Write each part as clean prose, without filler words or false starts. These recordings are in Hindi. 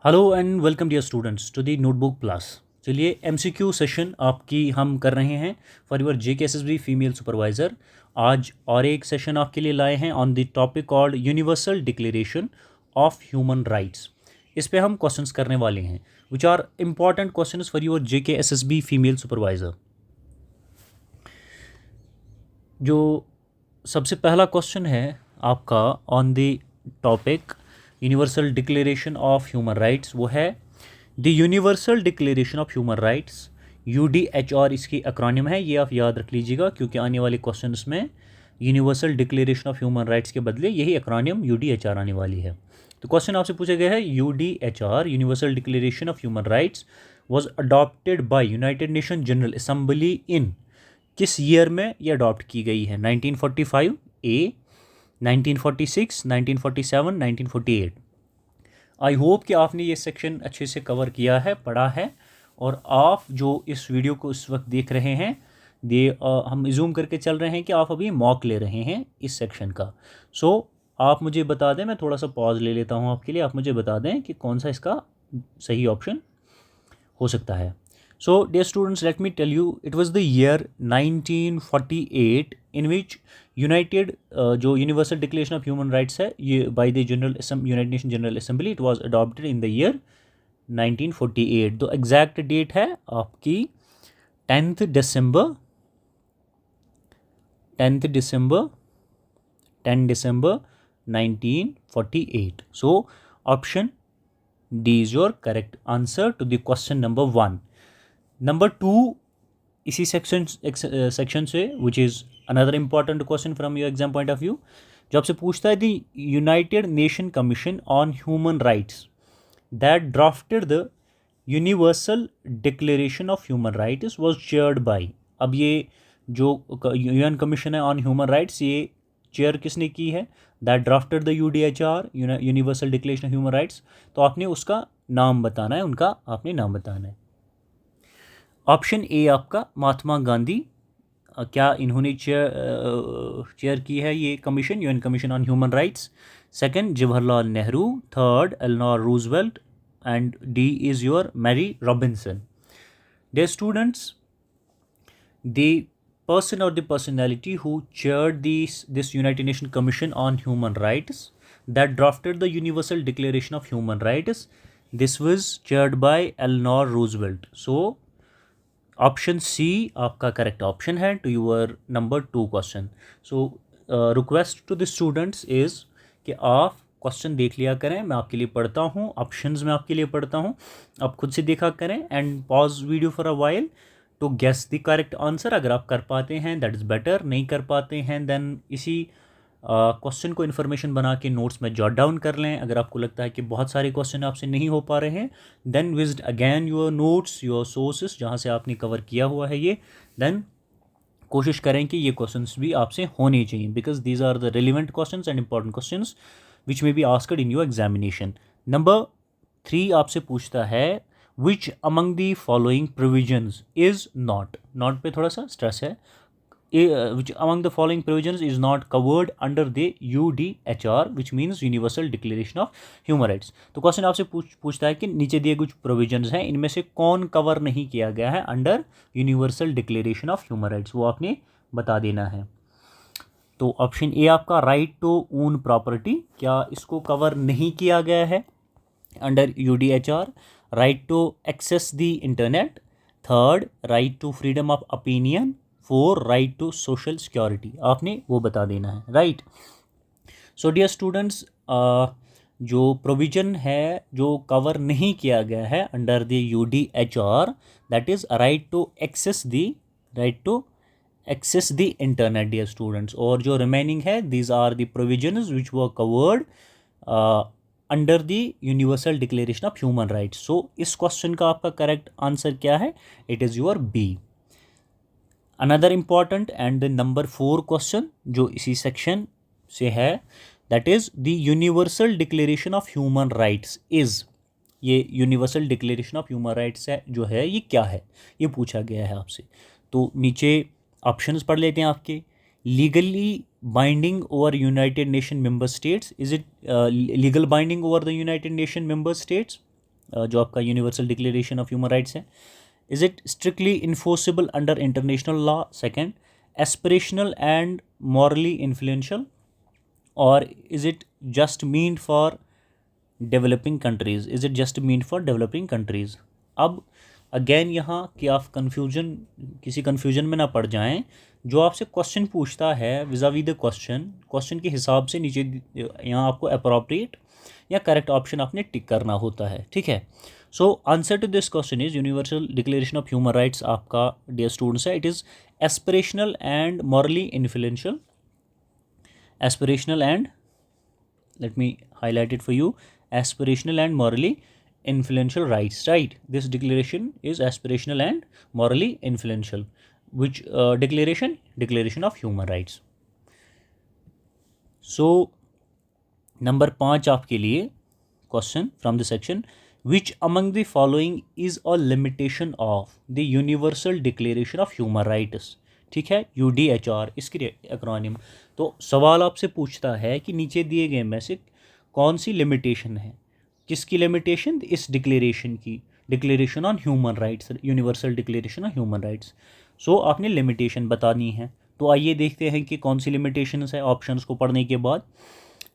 Hello and welcome dear students to the notebook plus. चलिए एमसीक्यू सेशन आपकी हम कर रहे हैं for your JKSSB female supervisor. आज और एक सेशन आपके लिए लाए हैं on the topic called universal declaration of human rights. इस पे हम क्वेश्चंस करने वाले हैं which are important questions for your JKSSB female supervisor. जो सबसे पहला क्वेश्चन है आपका on the topic universal declaration of human rights, वो है the universal declaration of human rights, UDHR इसकी एक्रोनिम है। ये आप याद रख लीजिएगा क्योंकि आने वाले क्वेश्चंस में universal declaration of human rights के बदले यही एक्रोनिम यूडीएचआर आने वाली है। तो क्वेश्चन आपसे पूछा गया है UDHR universal declaration of human rights was adopted by united nation general Assembly इन, किस ईयर में ये अडॉप्ट की गई है? 1945 ए, 1946, 1947, 1948। आई होप कि आपने ये सेक्शन अच्छे से कवर किया है, पढ़ा है, और आप जो इस वीडियो को इस वक्त देख रहे हैं हम जूम करके चल रहे हैं कि आप अभी मॉक ले रहे हैं इस सेक्शन का। आप मुझे बता दें, मैं थोड़ा सा पॉज ले लेता हूँ आपके लिए, आप मुझे बता दें कि कौन सा इसका सही ऑप्शन हो सकता है। So, dear students, let me tell you, it was the year 1948 in which जो Universal Declaration of Human Rights है ये by the United Nations General Assembly, it was adopted in the year 1948। तो एग्जैक्ट डेट है आपकी 10th December 10th December 10 December 1948। So, option D is your correct answer to the question number 1। Number 2 इसी सेक्शन से which is another important question from your exam point of view, जो आपसे पूछता है the United nation commission on human rights that drafted the universal declaration of human rights was chaired by. अब ये जो यूएन कमीशन है ऑन ह्यूमन राइट्स, ये चेयर किसने की है? That drafted the UDHR universal declaration of human rights. तो आपने उसका नाम बताना है, उनका आपने नाम बताना है। ऑप्शन ए आपका महात्मा गांधी, क्या इन्होंने चेयर की है ये commission, UN commission on human rights? Second Jawaharlal Nehru, third Eleanor Roosevelt, and D is your Mary Robinson. Dear students, the person or the personality who chaired this United Nations Commission on Human Rights that drafted the Universal Declaration of Human Rights, this was chaired by Eleanor Roosevelt। So, option C आपका करेक्ट ऑप्शन है to your number 2 question. So request to the students is कि आप क्वेश्चन देख लिया करें, मैं आपके लिए पढ़ता हूँ, ऑप्शंस मैं आपके लिए पढ़ता हूँ, आप खुद से देखा करें and pause video for a while to guess the correct answer. अगर आप कर पाते हैं दैट इज़ बेटर, नहीं कर पाते हैं देन इसी क्वेश्चन को इन्फॉर्मेशन बना के नोट्स में जॉट डाउन कर लें। अगर आपको लगता है कि बहुत सारे क्वेश्चन आपसे नहीं हो पा रहे हैं then visit again your notes, your sources जहाँ से आपने कवर किया हुआ है ये, देन कोशिश करें कि ये क्वेश्चंस भी आपसे होने चाहिए because these are the relevant questions and important questions which may be asked in your examination. Number 3 आपसे पूछता है which among the following provisions is not पे थोड़ा सा स्ट्रेस है, which among the following provisions is not covered under the UDHR, which means Universal Declaration of Human Rights। तो क्वेश्चन आपसे पूछता है कि नीचे दिए कुछ प्रोविजंस हैं, इनमें से कौन कवर नहीं किया गया है under universal declaration of human rights, वो आपने बता देना है। तो ऑप्शन ए आपका राइट टू ओन प्रॉपर्टी, क्या इसको कवर नहीं किया गया है under UDHR? Right to access the internet, third right to freedom of opinion, 4 right to social security, आपने वो बता देना है, राइट। सो डियर स्टूडेंट्स, जो प्रोविजन है जो कवर नहीं किया गया है under the UDHR that is right to access the internet dear students, और जो रिमेनिंग है these are the provisions which were covered under the universal declaration of human rights. सो इस क्वेश्चन का आपका करेक्ट आंसर क्या है? It is your B. Another important and number 4 question जो इसी सेक्शन से है that is the universal declaration of human rights is, ये universal declaration of human rights है जो है ये क्या है, ये पूछा गया है आपसे। तो नीचे ऑप्शंस पढ़ लेते हैं आपके। Legally binding over united nation member states, is it legal binding over the United nation member states? जो आपका universal declaration of human rights है, is it strictly enforceable under international law? Second, aspirational and morally influential, और is it just meant for developing countries? Is it just meant for developing countries? अब अगेन यहाँ कि आप किसी कन्फ्यूजन में ना पड़ जाएं, जो आपसे क्वेश्चन पूछता है विज़ावी द क्वेश्चन के हिसाब से नीचे यहाँ आपको अप्रोप्रिएट या करेक्ट ऑप्शन आपने टिक करना होता है, ठीक है। So answer to this question is universal declaration of human rights आपका डियर स्टूडेंट्स है, it is aspirational and morally influential. Aspirational and, let me highlight it for you, aspirational and morally influential rights, right? This declaration is aspirational and morally influential. Which declaration of human rights. So number 5 आपके लिए question from the section, which among the following is a limitation of the universal declaration of human rights? ठीक है, UDHR इसकी एक्रोनिम। तो सवाल आपसे पूछता है कि नीचे दिए गए में से कौन सी लिमिटेशन है, किसकी लिमिटेशन? इस डिक्लेरेशन की, declaration on human rights, universal declaration of human rights. So आपने लिमिटेशन बतानी है। तो आइए देखते हैं कि कौन सी लिमिटेशंस है ऑप्शंस को पढ़ने के बाद।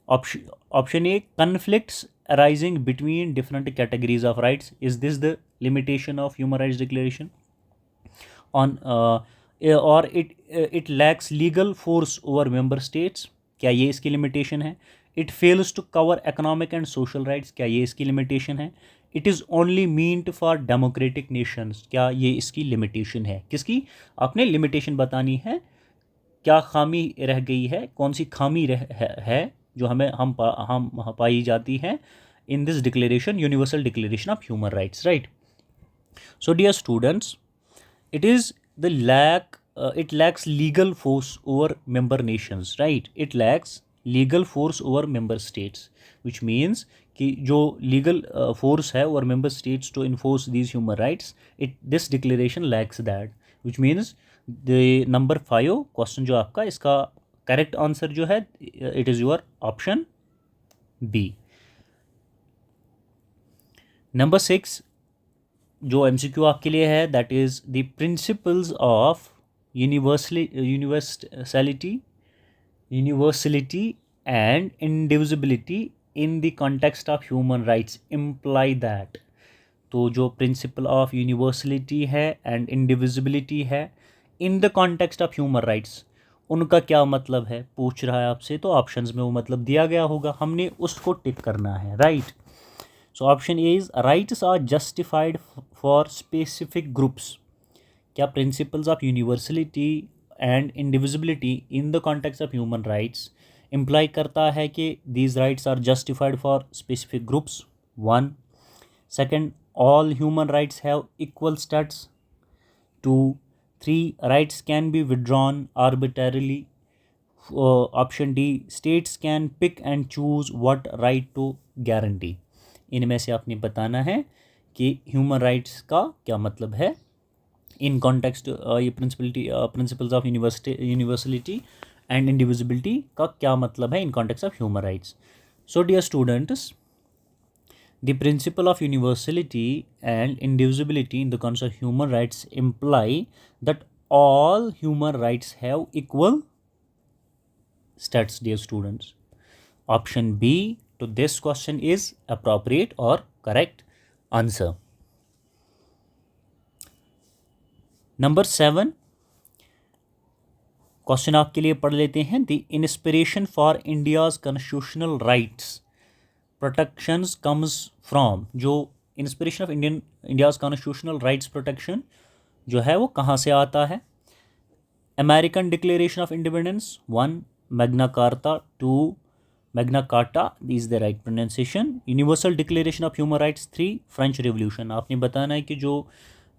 Option A, conflicts arising between different categories of rights, is this the limitation of human rights declaration on, और it lacks legal force over member states, क्या ये इसकी लिमिटेशन है? It fails to cover economic and social rights, क्या ये इसकी लिमिटेशन है? It is only meant for democratic nations, क्या ये इसकी लिमिटेशन है? किसकी आपने लिमिटेशन बतानी है, क्या खामी रह गई है, कौन सी खामी है जो हम पाई जाती है in this declaration, universal declaration of human rights, right? So dear students, it is the it lacks legal force over member nations, right? It lacks legal force over member states, which means कि जो legal force है over member states to enforce these human rights, this declaration lacks that, which means the number 5 question जो आपका, इसका करेक्ट आंसर जो है, it is your option B. Number 6 जो MCQ आपके लिए है, that is the principles of universality and indivisibility in the context of human rights imply that. तो जो प्रिंसिपल ऑफ यूनिवर्सलिटी है एंड इंडिविजिबिलिटी है in the context of human rights, उनका क्या मतलब है पूछ रहा है आपसे, तो ऑप्शंस में वो मतलब दिया गया होगा, हमने उसको टिक करना है, right? So option A is rights are justified for specific groups. क्या principles of universality and indivisibility in the context of human rights imply करता है कि these rights are justified for specific groups? 1. Second, all human rights have equal status. 2. 3. Rights can be withdrawn arbitrarily. Option D, states can pick and choose what right to guarantee. इनमें से आपने बताना है कि ह्यूमन राइट्स का क्या मतलब है इन कॉन्टेक्स्ट, ये principles of universality and indivisibility का क्या मतलब है in context of human rights. So dear students, the principle of universality and indivisibility in the context of human rights imply that all human rights have equal status, dear students. Option B to this question is appropriate or correct answer. Number 7 question आपके लिए पढ़ लेते हैं। The inspiration for India's constitutional rights protections comes from, जो inspiration of India's constitutional rights protection जो है वो कहाँ से आता है? American declaration of independence 1, Magna Carta 2, Magna Carta is the right pronunciation, universal declaration of human rights 3, French revolution. आपने बताना है कि जो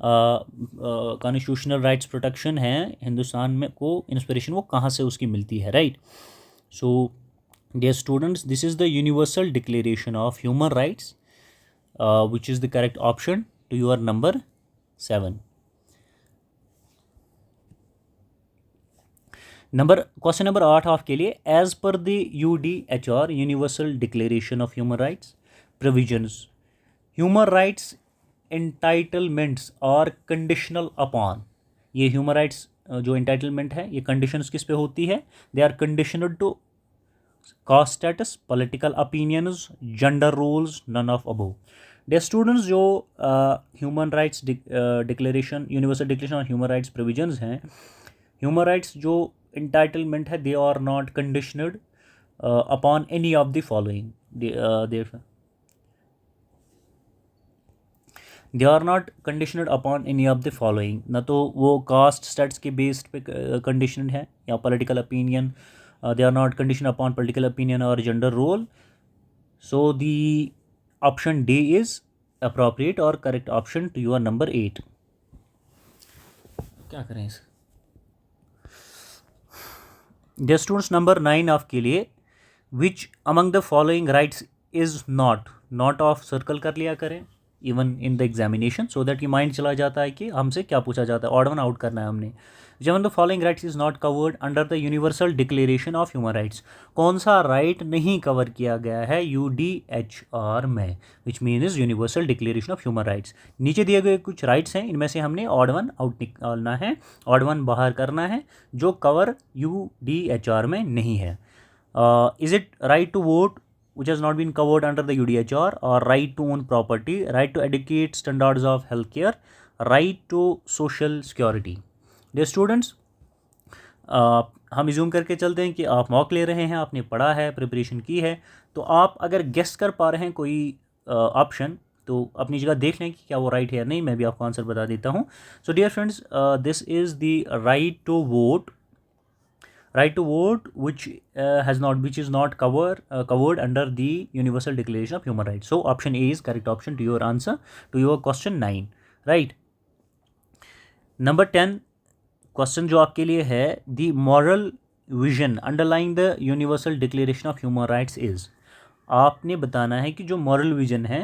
कॉन्स्टिट्यूशनल राइट्स प्रोटेक्शन है हिंदुस्तान में को इंस्पिरेशन वो कहाँ से उसकी मिलती है, right? So dear students, this is the universal declaration of human rights which is the correct option to your number 7. Question number 8 आपके लिए, as per the UDHR universal declaration of human rights provisions, human rights entitlements are conditional upon, ये ह्यूमन राइट्स जो एंटाइटलमेंट है ये कंडीशंस किस पे होती है, they are conditional to caste status, political opinions, gender roles, none of above. Dear students, जो human rights declaration, universal declaration on human rights provisions हैं, ह्यूमन राइट्स जो इंटाइटलमेंट है they are not conditioned upon any of the following, they are not conditioned upon any of the following, ना तो वो कास्ट स्टेट्स के बेस्ड पे कंडीशन है या political opinion, they are not condition upon political opinion और gender role. So the option D is appropriate और correct option to your number 8। क्या करें इस डियर स्टूडेंट्स, नंबर 9 आपके लिए, विच among the following rights is not of circle कर लिया करें even in the examination, so that ये माइंड चला जाता है कि हमसे क्या पूछा जाता है, ऑड वन आउट करना है हमने। जब the following rights is not covered under the universal declaration of human rights, कौन सा राइट नहीं कवर किया गया है UDHR में, which means universal declaration of human rights. नीचे दिए गए कुछ राइट्स हैं, इनमें से हमने ऑड वन आउट निकालना है, ऑड वन बाहर करना है जो कवर UDHR में नहीं है। Is it right to vote which has not been covered under the UDHR, or right to own property, right to educate, standards of healthcare, right to social security। dear students, हम रिज्यूम करके चलते हैं कि आप मॉक ले रहे हैं, आपने पढ़ा है, प्रिपरेशन की है, तो आप अगर गेस कर पा रहे हैं कोई ऑप्शन तो अपनी जगह देख लें कि क्या वो राइट है या नहीं। मैं भी आपको आंसर बता देता हूँ। So dear friends, this is the right to vote, right to vote which is not covered under the universal declaration of human rights. So option A is correct option to your answer to your question 9, right? Number 10 question जो आपके लिए है, the moral vision underlying the universal declaration of human rights is, आपने बताना है कि जो moral vision है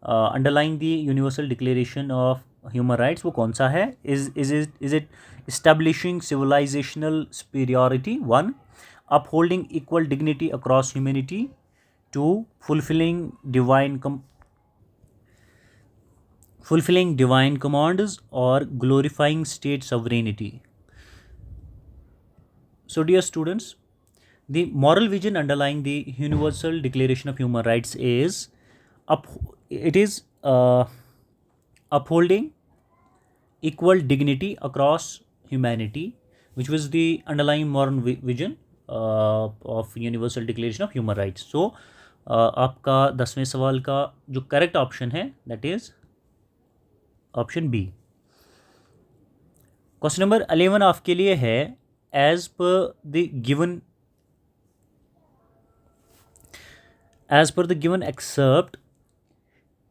underlying the universal declaration of human rights वो कौन सा है। is it establishing civilizational superiority, 1, upholding equal dignity across humanity, 2, fulfilling divine commands, or glorifying state sovereignty। So dear students, the moral vision underlying the universal declaration of human rights is upholding equal dignity across humanity, which was the underlying moral vision of universal declaration of human rights। So आपका 10वें सवाल का जो करेक्ट ऑप्शन है that is option B. Question number 11 आपके लिए है, as per the given excerpt,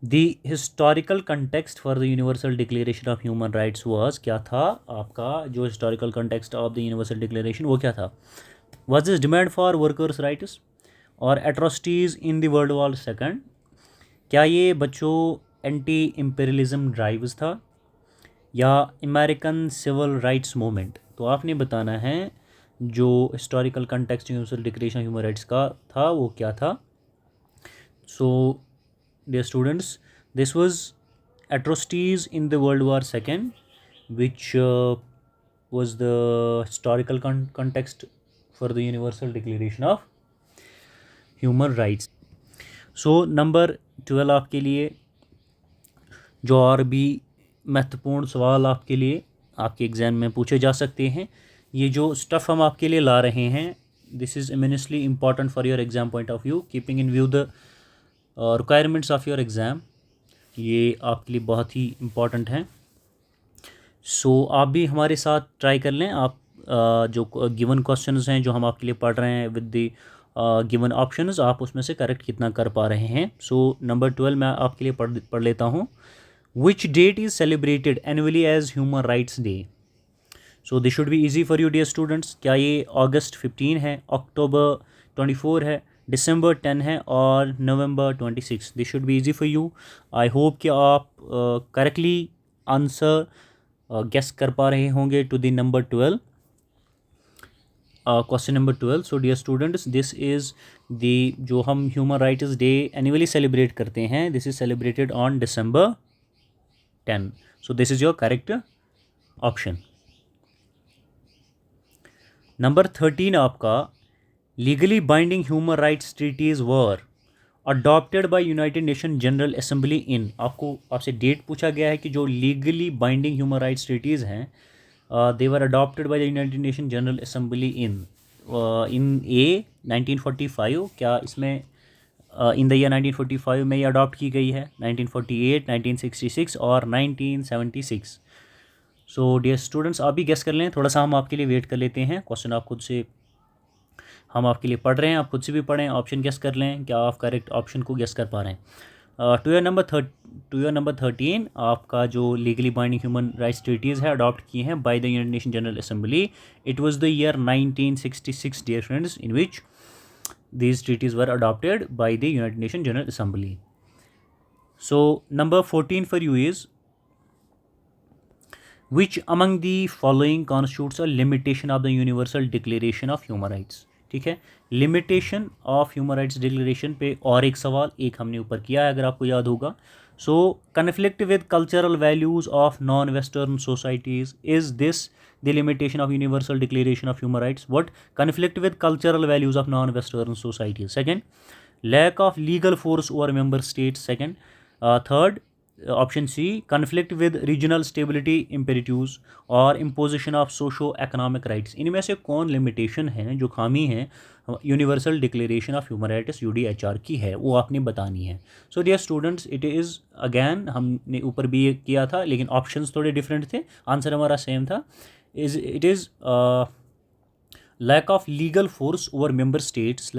the historical context for the universal declaration of human rights was, क्या था आपका जो historical context of the universal declaration वो क्या था। was this demand for workers rights और atrocities in the world war II, क्या ये बच्चों एंटी इम्पेरियलिज्म ड्राइव्स था या अमेरिकन सिविल राइट्स मूवमेंट। तो आपने बताना है जो historical context universal declaration human rights का था वो क्या था। सो dear students, this was atrocities in the World War II, which was the historical context for the Universal Declaration of Human Rights। So number 12 आपके लिए जो और भी महत्वपूर्ण सवाल आपके लिए आपके एग्ज़ाम में पूछे जा सकते हैं, ये जो स्टफ़ हम आपके लिए ला रहे हैं, this is immensely important for your exam point of view, keeping in view the requirements of your exam, ये आपके लिए बहुत ही इम्पॉर्टेंट हैं। सो आप भी हमारे साथ ट्राई कर लें। आप जो गिवन क्वेश्चंस हैं जो हम आपके लिए पढ़ रहे हैं विद द गिवन ऑप्शंस, आप उसमें से करेक्ट कितना कर पा रहे हैं। सो नंबर 12 मैं आपके लिए पढ़ लेता हूँ। Which date is celebrated annually as human rights day. So this should be easy for you dear students. क्या ये अगस्त 15 है, अक्टूबर 24 है, दिसंबर 10 है और नवंबर 26। This should be easy for you. I hope कि आप करेक्टली आंसर गेस कर पा रहे होंगे to the number 12। Question number 12. So dear students, this is the जो हम human rights day annually celebrate करते हैं, this is celebrated on December 10. So this is your correct option. Number 13 आपका, legally binding human rights treaties were adopted by united nation general Assembly in. आपसे डेट पूछा गया है कि जो legally binding human rights treaties हैं, they were adopted by the United nation general Assembly in a 1945. क्या इसमें इन द ईयर 1945 में ये अडॉप्ट की गई है? 1948, 1966 और 1976. सो डियर स्टूडेंट्स, आप भी गेस कर लें, थोड़ा सा हम आपके लिए वेट कर लेते हैं. क्वेश्चन आप खुद से, हम आपके लिए पढ़ रहे हैं, आप खुद से भी पढ़ें, ऑप्शन गेस कर लें, क्या आप करेक्ट ऑप्शन को गेस कर पा रहे हैं. टू ईयर नंबर 13, आपका जो legally binding human rights treaties है अडॉप्ट की हैं by the United nation general assembly. It was the year 1966 dear friends in which these treaties were adopted by the United Nations General Assembly. So number 14 for you is, which among the following constitutes a limitation of the Universal Declaration of Human Rights. ठीक है, limitation of human rights declaration पे और एक सवाल एक हमने ऊपर किया है, अगर आपको याद होगा. So conflict with cultural values of non western societies, is this the limitation of universal declaration of human rights? What? Conflict with cultural values of non-western societies. Second, lack of legal force over member states. Second, third, option C, conflict with regional stability imperatives और imposition of socio-economic rights. इनमें से कौन लिमिटेशन है, जो खामी है universal declaration of human rights UDHR की है, वो आपने बतानी है. So dear students, it is again, हमने ऊपर भी ये किया था लेकिन ऑप्शंस थोड़े डिफरेंट थे, आंसर हमारा सेम था. It is lack of legal force over member states,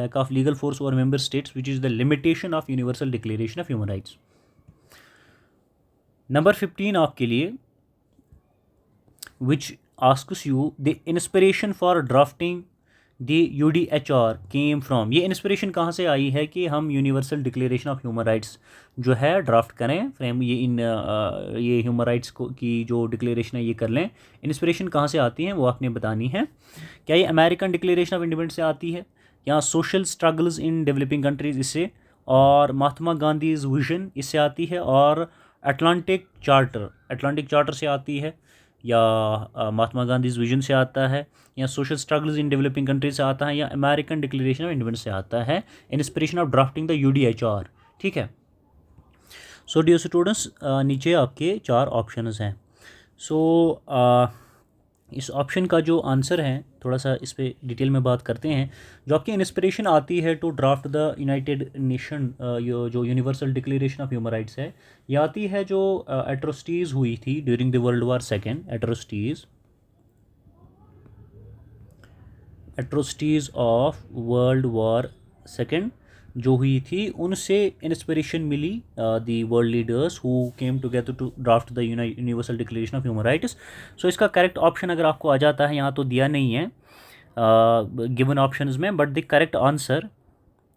which is the limitation of universal declaration of human rights. Number 15 आपके लिए, which asks you the inspiration for drafting the UDHR came from. ये इंस्पिरेशन कहाँ से आई है कि हम universal declaration of human rights जो है ड्राफ्ट करें, फ्रेम ये ह्यूमन राइट्स को की जो डिक्लेरेशन है ये कर लें. इंस्पिरेशन कहाँ से आती है वो आपने बतानी है. क्या ये अमेरिकन डिक्लेरेशन ऑफ इंडिपेंडेंस से आती है, या social struggles in developing countries इससे, और महात्मा गांधीज विजन इससे आती है, और अटलांटिक चार्टर से आती है, या महात्मा गांधीज विजन से आता है, या social struggles in developing countries से आता है, या अमेरिकन डिक्लेरेशन ऑफ इंडिपेंडेंस से आता है. Inspiration of drafting the UDHR. ठीक है. सो डियर स्टूडेंट्स, नीचे आपके 4 ऑप्शंस हैं. सो इस ऑप्शन का जो आंसर है, थोड़ा सा इस पर डिटेल में बात करते हैं. जो आपकी इंस्पिरेशन आती है to draft the United Nation जो Universal declaration of human rights है, ये आती है जो एट्रोसिटीज़ हुई थी during the World war second. Atrocities of world war second जो हुई थी, उनसे इंस्पिरेशन मिली the world leaders who came together to draft the universal declaration of human rights. So इसका करेक्ट ऑप्शन अगर आपको आ जाता है, यहाँ तो दिया नहीं है गिवन ऑप्शंस में, बट द करेक्ट आंसर,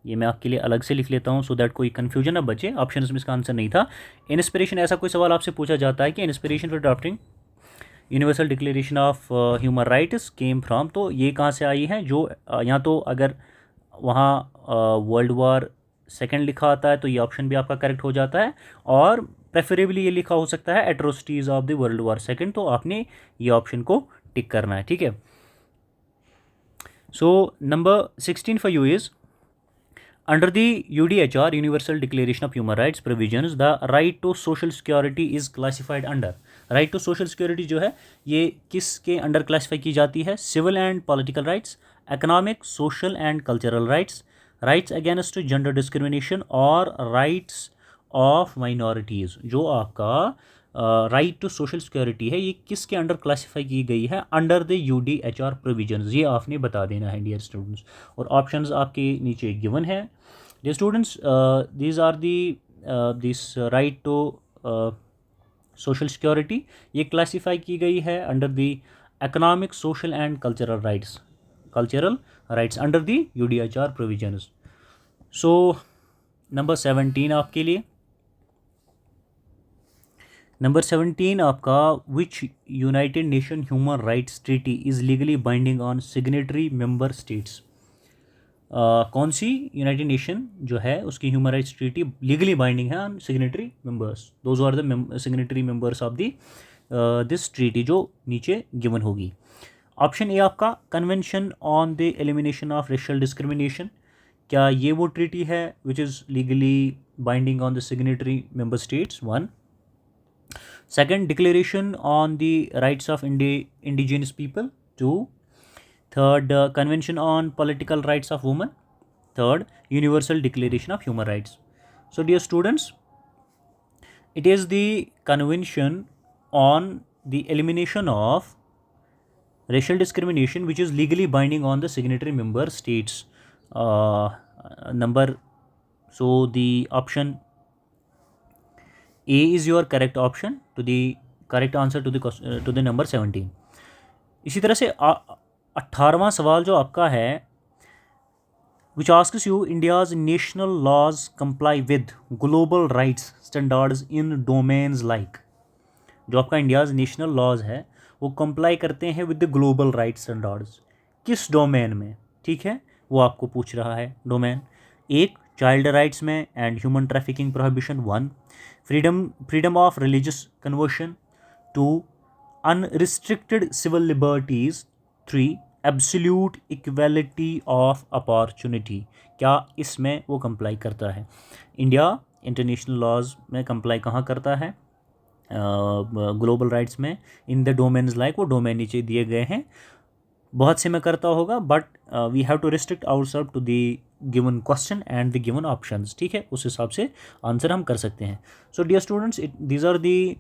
ये मैं आपके लिए अलग से लिख लेता हूँ सो दैट कोई कन्फ्यूजन ना बचे. ऑप्शंस में इसका आंसर नहीं था. इंस्पिरेशन, ऐसा कोई सवाल आपसे पूछा जाता है कि inspiration for drafting universal declaration of human rights came from, तो ये कहाँ से आई है, जो यहाँ तो अगर वहाँ वर्ल्ड वार सेकेंड लिखा आता है तो ये ऑप्शन भी आपका करेक्ट हो जाता है, और प्रेफरेबली ये लिखा हो सकता है atrocities of the World war second, तो आपने ये ऑप्शन को टिक करना है. ठीक है. So number 16 for you is, under the UDHR universal declaration of human rights provisions, the right to social security is classified under. Right to social security जो है ये किसके अंडर क्लासीफाई की जाती है? Civil and political rights, economic, social and cultural rights, rights against gender discrimination और rights of minorities. जो आपका राइट टू सोशल सिक्योरिटी है, ये किसके अंडर क्लासीफाई की गई है? Under the UDHR provisions. ये आपने बता देना है डियर स्टूडेंट्स, और ऑप्शंस आपके नीचे गिवन है. Dear students, these are this right to social security, ये क्लासीफाई की गई है under the economic, social and cultural rights under the UDHR provisions. So number 17 आपके लिए. नंबर 17 आपका, which United Nation human rights treaty is legally binding on signatory member states. कौन सी यूनाइटेड नेशन जो है उसकी human rights treaty legally binding है on signatory members, those are the signatory members of the this treaty, जो नीचे गिवन होगी। ऑप्शन ए आपका, convention on the elimination of racial discrimination. क्या ये वो ट्रीटी है which is legally binding on the signatory member states? One. Second, declaration on the rights of indigenous people. Two. Third, convention on political rights of women. Third, universal declaration of human rights. So dear students, it is the convention on the elimination of racial discrimination which is legally binding on the signatory member states. Number, so the option A is your correct option to the correct answer to the number 17. इसी तरह से 18वां सवाल जो आपका है, which asks you India's national laws comply with global rights standards in domains like। जो आपका इंडियाज़ नेशनल लॉज है वो कंप्लाई करते हैं with the global right standards, किस डोमेन में? ठीक है, वो आपको पूछ रहा है डोमेन। एक, चाइल्ड राइट्स में and human trafficking prohibition. One, freedom of religious conversion. Two, unrestricted civil liberties. Three, absolute equality of opportunity. क्या इसमें वो कंप्लाई करता है? इंडिया इंटरनेशनल लॉज में कंप्लाई कहाँ करता है? ग्लोबल राइट्स में, इन द डोमेन्स लाइक, वो डोमेन नीचे दिए गए हैं, बहुत से में करता होगा, but we have to restrict ourselves to the given question and the given options. ठीक है, उस हिसाब से आंसर हम कर सकते हैं। So dear students, these are the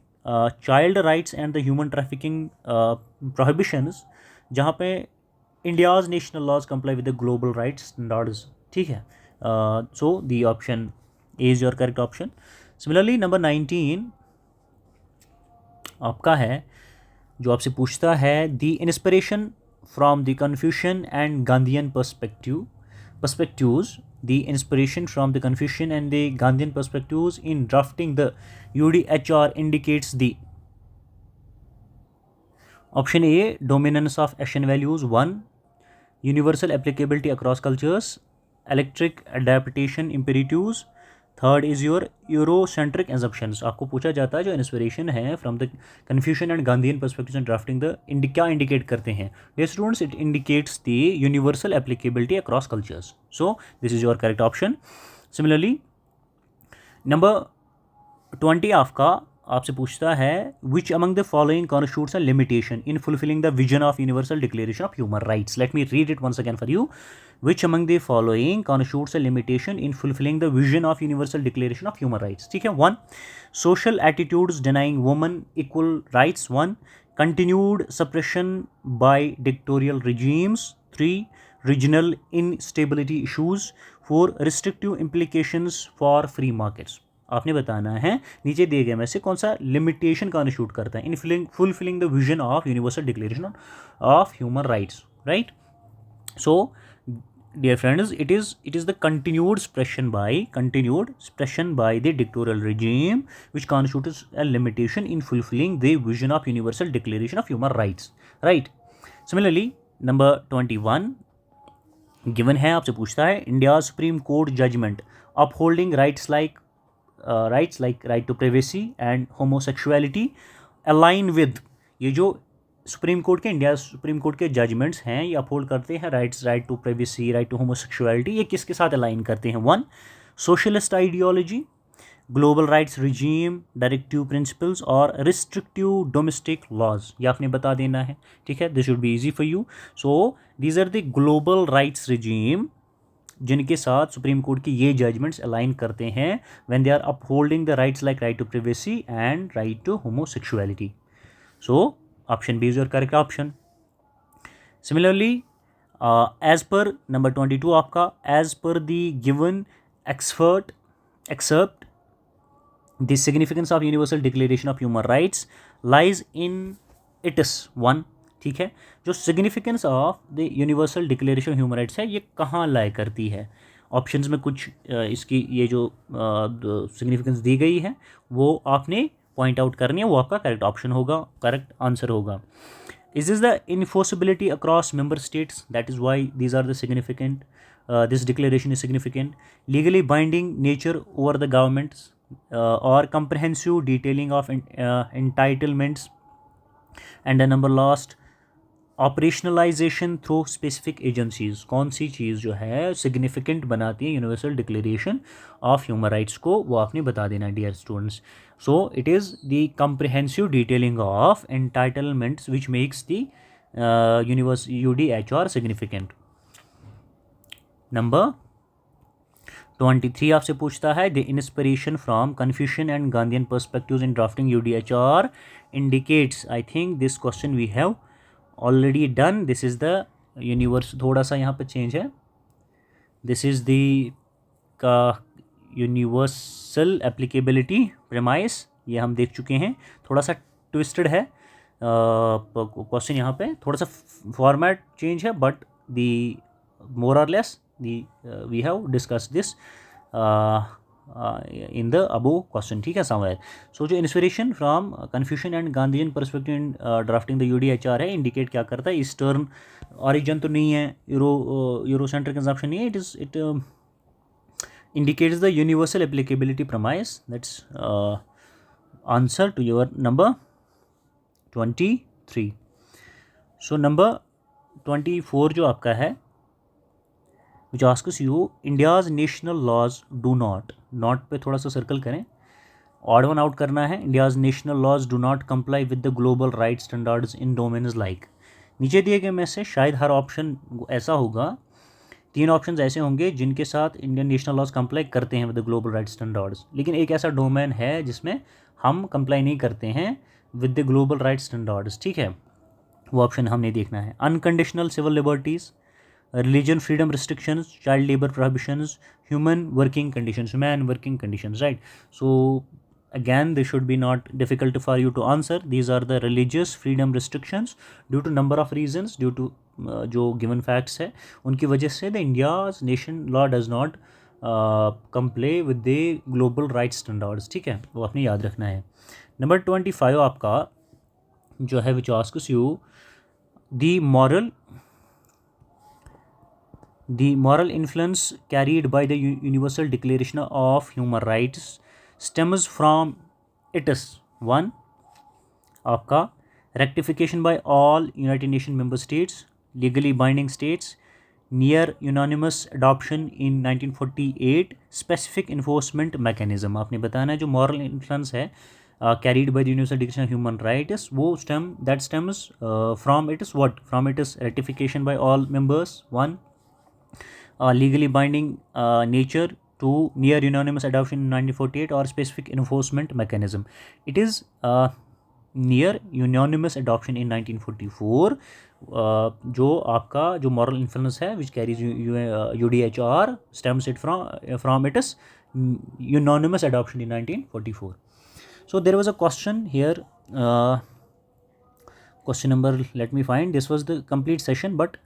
child rights and the human trafficking prohibitions, जहाँ पे India's national laws comply with the global rights standards. ठीक है, so the option A is your correct option. Similarly number 19 आपका है, जो आपसे पूछता है the inspiration from the Confucian and Gandhian perspectives, the inspiration from the Confucian and the Gandhian perspectives in drafting the UDHR indicates the. Option A, dominance of Asian values. One, universal applicability across cultures, electric adaptation imperatives. Third is your Eurocentric assumptions. आपको पूछा जाता है जो इंस्पिरेशन है from the Confucian and Gandhian perspective and drafting the क्या इंडिकेट करते हैं? Dear students, it indicates the universal applicability across cultures. So this is your correct option. Similarly number 20 आपसे पूछता है, which among the following constitutes a limitation in fulfilling the vision of universal declaration of human rights. Let me read it once again for you. Which among the following constitutes a limitation in fulfilling the vision of Universal Declaration of Human Rights? ठीक है, one, social attitudes denying women equal rights। One, continued suppression by dictatorial regimes। three, regional instability issues। four, restrictive implications for free markets। आपने बताना है नीचे दिए गए में से कौन सा लिमिटेशन कॉन्स्टिट्यूट करता है in fulfilling the vision of universal declaration of human rights, right? So dear friends, it is the continued suppression by the dictatorial regime which constitutes a limitation in fulfilling the vision of universal declaration of human rights, right? Similarly number 21 given है, आपसे पूछता है India supreme court judgment upholding rights like right to privacy and homosexuality align with. ये जो इंडिया सुप्रीम कोर्ट के जजमेंट्स हैं ये अपहोल्ड करते हैं right to privacy, right to homosexuality, ये किसके साथ अलाइन करते हैं? One, socialist ideology, global rights regime, directive principles और रिस्ट्रिक्टिव डोमेस्टिक लॉज। ये आपने बता देना है, ठीक है, this should be easy for you. So these are the global rights regime जिनके साथ सुप्रीम कोर्ट की ये जजमेंट्स अलाइन करते हैं when they are upholding the rights like right to privacy and right to homosexuality. So option B is your correct option. Similarly, as per number 22 आपका, as per the given excerpt, the significance of Universal Declaration of Human Rights lies in its one। ठीक है, जो significance of the Universal Declaration of Human Rights है ये कहाँ लाई करती है? ऑप्शंस में कुछ इसकी ये जो सिग्निफिकेंस दी गई है वो आपने पॉइंट आउट करनी है वो आपका करेक्ट ऑप्शन होगा, करेक्ट आंसर होगा. Is this the enforceability across member states? That is why these are the significant. This declaration is significant. Legally binding nature over the governments or comprehensive detailing of entitlements. And the number last, operationalisation through specific agencies. कौन सी चीज़ जो है सिग्निफिकेंट बनाती है universal declaration of human rights को, वो आपने बता देना dear students. So it is the comprehensive detailing of entitlements which makes the universe UDHR significant. Number 23 आपसे पूछता है the inspiration from Confucian and Gandhian perspectives in drafting UDHR indicates. I think this question we have already done. This is the universe, थोड़ा सा यहाँ पे चेंज है. दिस इज़ द का यूनिवर्सल एप्लीकेबिलिटी प्रेमाइस, ये हम देख चुके हैं. थोड़ा सा ट्विस्टेड है क्वेश्चन, यहाँ पे थोड़ा सा फॉर्मेट चेंज है, but the more or less the we have discuss this in the above question. ठीक है somewhere. So जो inspiration from Confucian and Gandhian perspective in drafting the UDHR है, इंडिकेट क्या करता है, ईस्टर्न ऑरिजिन तो नहीं है, यूरोसेंट्रिक कंजम्पशन नहीं है, it indicates the universal applicability premise. That's answer to your number 23. So number 24 जो आपका है, which asks you India's national laws do not पे थोड़ा सा सर्कल करें, ऑड वन आउट करना है. India's national laws do not comply with the global rights standards in domains like. नीचे दिए गए में से शायद हर ऑप्शन ऐसा होगा, 3 ऑप्शंस ऐसे होंगे जिनके साथ इंडियन नेशनल लॉज कंप्लाई करते हैं with the global right standards, लेकिन एक ऐसा डोमेन है जिसमें हम कंप्लाई नहीं करते हैं with the global right standards. ठीक है, वो ऑप्शन हमने देखना है. Unconditional civil liberties, religion freedom restrictions, child labour prohibitions, human working conditions, man working conditions. Right. So again this should be not difficult for you to answer. These are the religious freedom restrictions due to number of reasons, due to जो गिवन फैक्ट्स है उनकी वजह से the India's nation law does not comply with the global right standards. ठीक है, वो आपने याद रखना है. नंबर 25 आपका जो है which asks you the moral influence carried by the universal declaration of human Rights stems from its 1 आपका rectification by all United Nations member states, legally binding states, near unanimous adoption in 1948, specific enforcement mechanism. आपने बताना है जो moral influence है carried by the Universal Declaration of Human Rights, वो stems from its what? From its ratification by all members, 1 legally binding nature, 2 near unanimous adoption in 1948 or specific enforcement mechanism. It is near unanimous adoption in 1944 जो आपका जो moral influence है which carries UDHR stems it from its unanimous adoption in 1944. So there was a question here, question number, let me find, this was the complete session, but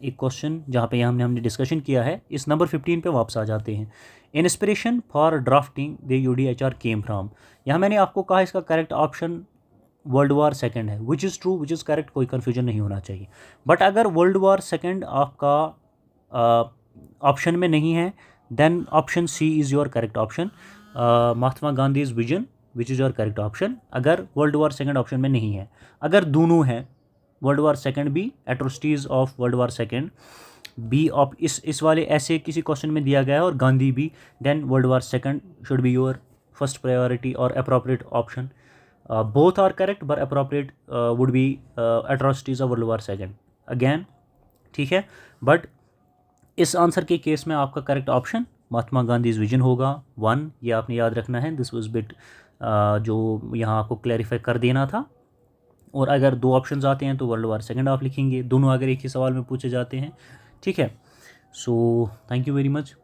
एक क्वेश्चन जहाँ पे हमने डिस्कशन किया है. इस नंबर 15 पे वापस आ जाते हैं. Inspiration for drafting the UDHR came from. यहाँ मैंने आपको कहा इसका करेक्ट ऑप्शन वर्ल्ड वार सेकेंड है, which is true, which is correct, कोई कन्फ्यूजन नहीं होना चाहिए. बट अगर वर्ल्ड वार सेकेंड आपका ऑप्शन में नहीं है, then option C is your correct option. Mahatma Gandhi is vision which is your correct option, अगर वर्ल्ड वार सेकेंड ऑप्शन में नहीं है. अगर दोनों हैं, world war second B, atrocities of world war second B, of इस वाले ऐसे किसी क्वेश्चन में दिया गया है और Gandhi B, then World war second should be your first priority और appropriate option. Both are correct but appropriate would be atrocities of world war second again. ठीक है, बट इस आंसर के केस में आपका correct option Mahatma Gandhi vision होगा 1. ये आपने याद रखना है. दिस वाज बिट जो यहाँ आपको क्लैरिफाई कर देना था. और अगर 2 ऑप्शंस आते हैं तो वर्ल्ड वार सेकेंड आप लिखेंगे, दोनों अगर एक ही सवाल में पूछे जाते हैं. ठीक है, so thank you very much.